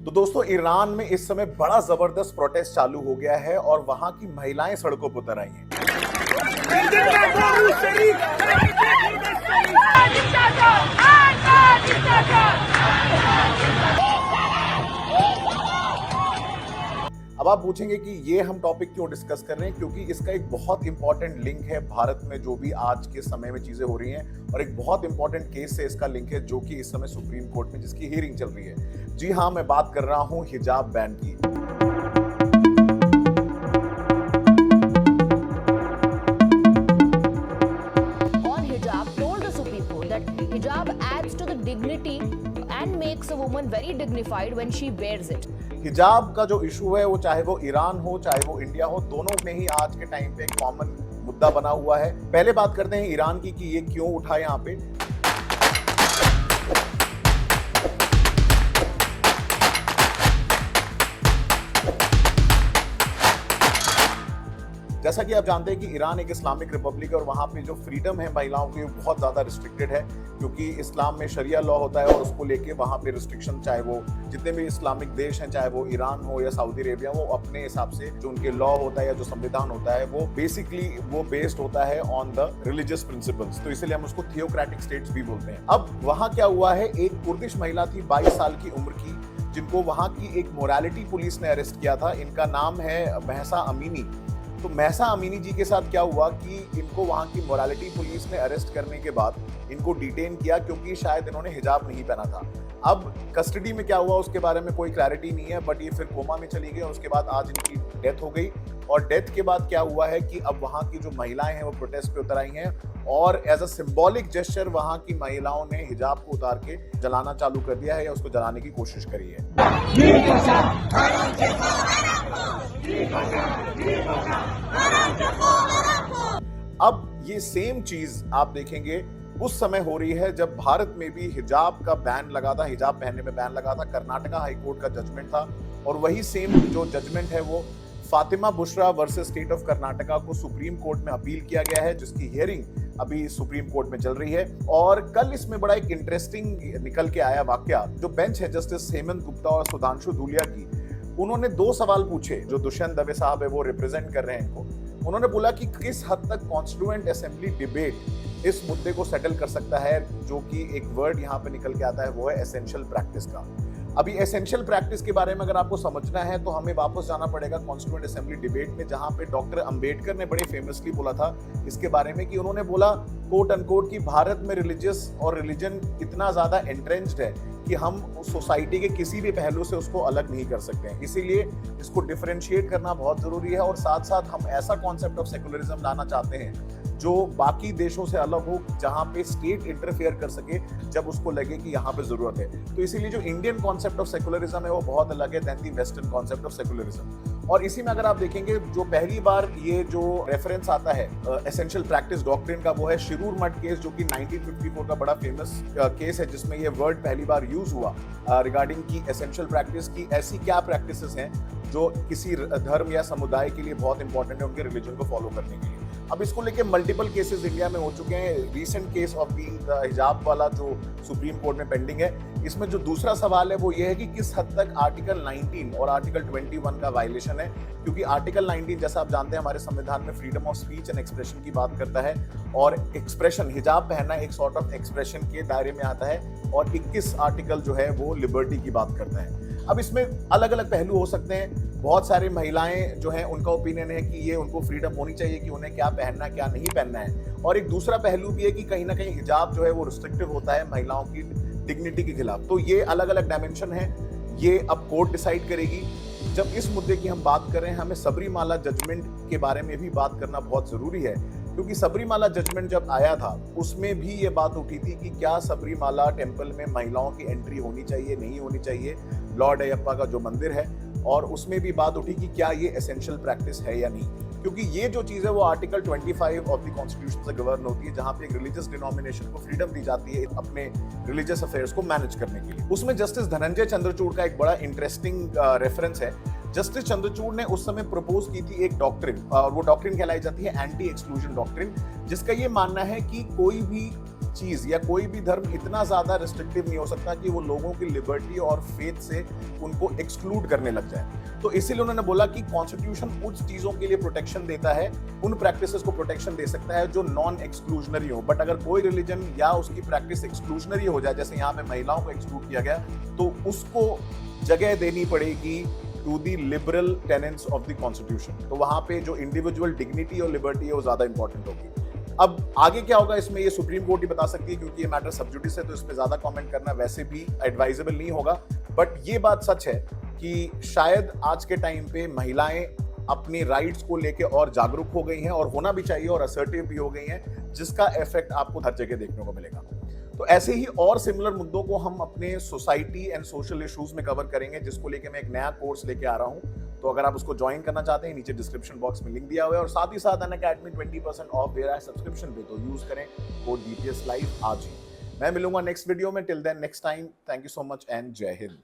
तो दोस्तों ईरान में इस समय बड़ा जबरदस्त प्रोटेस्ट चालू हो गया है और वहां की महिलाएं सड़कों पर उतर आई हैं। अब आप पूछेंगे कि ये हम टॉपिक क्यों डिस्कस कर रहे हैं, क्योंकि इसका एक बहुत इंपॉर्टेंट लिंक है भारत में जो भी आज के समय में चीजें हो रही हैं और एक बहुत इंपॉर्टेंट केस से इसका लिंक है जो कि इस समय सुप्रीम कोर्ट में जिसकी हियरिंग चल रही है। जी हाँ, मैं बात कर रहा हूं हिजाब बैन की। Hijab adds to the dignity and makes a woman very dignified when she wears it. हिजाब का जो इशू है वो चाहे वो ईरान हो चाहे वो इंडिया हो, दोनों में ही आज के टाइम पे एक कॉमन मुद्दा बना हुआ है। पहले बात करते हैं ईरान की कि ये क्यों उठा यहाँ पे। जैसा कि आप जानते हैं कि ईरान एक इस्लामिक रिपब्लिक है और वहाँ पे जो फ्रीडम है महिलाओं की बहुत ज़्यादा रिस्ट्रिक्टेड है, क्योंकि इस्लाम में शरिया लॉ होता है और उसको लेके वहाँ पे रिस्ट्रिक्शन, चाहे वो जितने भी इस्लामिक देश हैं, चाहे वो ईरान हो या सऊदी अरेबिया, वो अपने हिसाब से जो उनके लॉ होता है या जो संविधान होता है वो बेसिकली वो बेस्ड होता है ऑन द रिलीजियस प्रिंसिपल्स। तो इसलिए हम उसको थियोक्रेटिक स्टेट्स भी बोलते हैं। अब वहाँ क्या हुआ है, एक कुर्दिश महिला थी 22 साल की उम्र की, जिनको वहाँ की एक मोरालिटी पुलिस ने अरेस्ट किया था। इनका नाम है महसा अमीनी। तो महसा अमीनी जी के साथ क्या हुआ कि इनको वहाँ की मोरालिटी पुलिस ने अरेस्ट करने के बाद इनको डिटेन किया क्योंकि शायद इन्होंने हिजाब नहीं पहना था। अब कस्टडी में क्या हुआ उसके बारे में कोई क्लैरिटी नहीं है, बट ये फिर कोमा में चली गई और उसके बाद आज इनकी डेथ हो गई। और डेथ के बाद क्या हुआ है कि अब वहाँ की जो महिलाएं हैं वो प्रोटेस्ट पे उतर आई हैं और एज अ सिंबॉलिक जेस्चर वहाँ की महिलाओं ने हिजाब को उतार के जलाना चालू कर दिया है या उसको जलाने की कोशिश करी है। अब ये सेम चीज आप देखेंगे उस समय हो रही है जब भारत में भी हिजाब का बैन लगा था, हिजाब पहनने में बैन लगा था। कर्नाटका हाई कोर्ट का जजमेंट था और वही सेम जो जजमेंट है वो Fatima Bushra versus state of Karnataka को सुप्रीम कोर्ट में अपील किया गया है, जिसकी हियरिंग अभी सुप्रीम कोर्ट में चल रही है। और कल इसमें बड़ा एक इंटरेस्टिंग निकल के आया वाकया। जो बेंच है जस्टिस हेमंत गुप्ता और सुधांशु धूलिया की, उन्होंने 2 सवाल पूछे। जो दुष्यंत दवे साहब है वो रिप्रेजेंट कर रहे हैं इनको। उन्होंने बोला कि किस हद तक कॉन्स्टिट्यूएंट असेंबली डिबेट इस मुद्दे को सेटल कर सकता है। जो कि एक वर्ड यहाँ पे निकल के आता है वो है एसेंशियल प्रैक्टिस का। अभी एसेंशियल प्रैक्टिस के बारे में अगर आपको समझना है तो हमें वापस जाना पड़ेगा कॉन्स्टिट्यूएंट असेंबली डिबेट में, जहां पे डॉक्टर अंबेडकर ने बड़े फेमसली बोला था इसके बारे में कि उन्होंने बोला कोट अनकोट कि भारत में रिलीजियस और रिलीजन इतना ज्यादा एंट्रेंच्ड है कि हम सोसाइटी के किसी भी पहलू से उसको अलग नहीं कर सकते हैं। इसीलिए इसको डिफरेंशिएट करना बहुत जरूरी है और साथ साथ हम ऐसा कॉन्सेप्ट ऑफ सेकुलरिज्म लाना चाहते हैं जो बाकी देशों से अलग हो, जहां पे स्टेट इंटरफेयर कर सके जब उसको लगे कि यहाँ पे जरूरत है। तो इसीलिए जो इंडियन कॉन्सेप्ट ऑफ सेकुलरिज्म है वो बहुत अलग है than the western concept of secularism. और इसी में अगर आप देखेंगे जो पहली बार ये जो रेफरेंस आता है एसेंशियल प्रैक्टिस डॉक्ट्रिन का, वो है शिरूर मठ केस, जो कि 1954 का बड़ा फेमस केस है, जिसमें ये वर्ड पहली बार यूज हुआ रिगार्डिंग की एसेंशियल प्रैक्टिस की ऐसी क्या प्रैक्टिसेस हैं जो किसी धर्म या समुदाय के लिए बहुत इंपॉर्टेंट है उनके रिलीजन को फॉलो करने के लिए। अब इसको लेके मल्टीपल केसेस इंडिया में हो चुके हैं। रीसेंट केस ऑफ द हिजाब वाला जो सुप्रीम कोर्ट में पेंडिंग है, इसमें जो दूसरा सवाल है वो ये है कि किस हद तक आर्टिकल 19 और आर्टिकल 21 का वायलेशन है। क्योंकि आर्टिकल 19 जैसा आप जानते हैं हमारे संविधान में freedom of speech and expression की बात करता है और एक्सप्रेशन, हिजाब पहनना एक सॉर्ट ऑफ एक्सप्रेशन के दायरे में आता है, और 21 आर्टिकल जो है वो लिबर्टी की बात करता है। अब इसमें अलग अलग पहलू हो सकते हैं। बहुत सारी महिलाएं जो हैं उनका ओपिनियन है कि ये उनको फ्रीडम होनी चाहिए कि उन्हें क्या पहनना क्या नहीं पहनना है। और एक दूसरा पहलू भी है कि कहीं ना कहीं हिजाब जो है वो रिस्ट्रिक्टिव होता है महिलाओं की डिग्निटी के खिलाफ। तो ये अलग अलग डायमेंशन है, ये अब कोर्ट डिसाइड करेगी। जब इस मुद्दे की हम बात कर रहे हैं, हमें सबरीमाला जजमेंट के बारे में भी बात करना बहुत जरूरी है, क्योंकि सबरीमाला जजमेंट जब आया था उसमें भी ये बात उठी थी कि क्या सबरीमाला टेम्पल में महिलाओं की एंट्री होनी चाहिए नहीं होनी चाहिए, लॉर्ड अयप्पा का जो मंदिर है। और उसमें भी बात उठी कि क्या ये एसेंशियल प्रैक्टिस है या नहीं, क्योंकि ये जो चीज़ है वो आर्टिकल 25 ऑफ द कॉन्स्टिट्यूशन से गवर्न होती है, जहां पे एक रिलीजियस डिनोमिनेशन को फ्रीडम दी जाती है अपने रिलीजियस अफेयर्स को मैनेज करने के लिए। उसमें जस्टिस धनंजय चंद्रचूड़ का एक बड़ा इंटरेस्टिंग रेफरेंस है। जस्टिस चंद्रचूड़ ने उस समय प्रपोज की थी एक डॉक्ट्रिन, और वो डॉक्ट्रिन कहलाई जाती है एंटी एक्सक्लूजन डॉक्ट्रिन, जिसका ये मानना है कि कोई भी चीज या कोई भी धर्म इतना ज्यादा रिस्ट्रिक्टिव नहीं हो सकता कि वो लोगों की लिबर्टी और फेथ से उनको एक्सक्लूड करने लग जाए। तो इसीलिए उन्होंने बोला कि कॉन्स्टिट्यूशन उस चीजों के लिए प्रोटेक्शन देता है, उन प्रैक्टिसेस को प्रोटेक्शन दे सकता है जो नॉन एक्सक्लूजनरी हो। बट अगर कोई रिलीजन या उसकी प्रैक्टिस एक्सक्लूजनरी हो जाए, जैसे यहाँ पे महिलाओं को एक्सक्लूड किया गया, तो उसको जगह देनी पड़ेगी to the liberal tenets of the constitution. तो वहां पे जो इंडिविजुअल डिग्निटी और लिबर्टी है वो ज्यादा इंपॉर्टेंट होगी। अब आगे क्या होगा इसमें ये सुप्रीम कोर्ट ही बता सकती है, क्योंकि ये मैटर सब जुडिस है, तो इस पे ज्यादा कमेंट करना वैसे भी एडवाइजेबल नहीं होगा। बट ये बात सच है कि शायद आज के टाइम पे महिलाएं अपनी राइट्स को लेके और जागरूक हो गई हैं, और होना भी चाहिए, और असर्टिव भी हो गई हैं, जिसका इफेक्ट आपको हर जगह देखने को मिलेगा। तो ऐसे ही और सिमिलर मुद्दों को हम अपने सोसाइटी एंड सोशल इश्यूज में कवर करेंगे, जिसको लेके मैं एक नया कोर्स लेके आ रहा हूं। तो अगर आप उसको ज्वाइन करना चाहते हैं, नीचे डिस्क्रिप्शन बॉक्स में लिंक दिया हुआ है, और साथ ही साथ अनअकैडमी 20% ऑफ दे रहा है सब्सक्रिप्शन पे, तो यूज करें कोड DPS लाइव आज ही। मैं मिलूंगा नेक्स्ट वीडियो में। Till then next time, thank you so much and जय हिंद।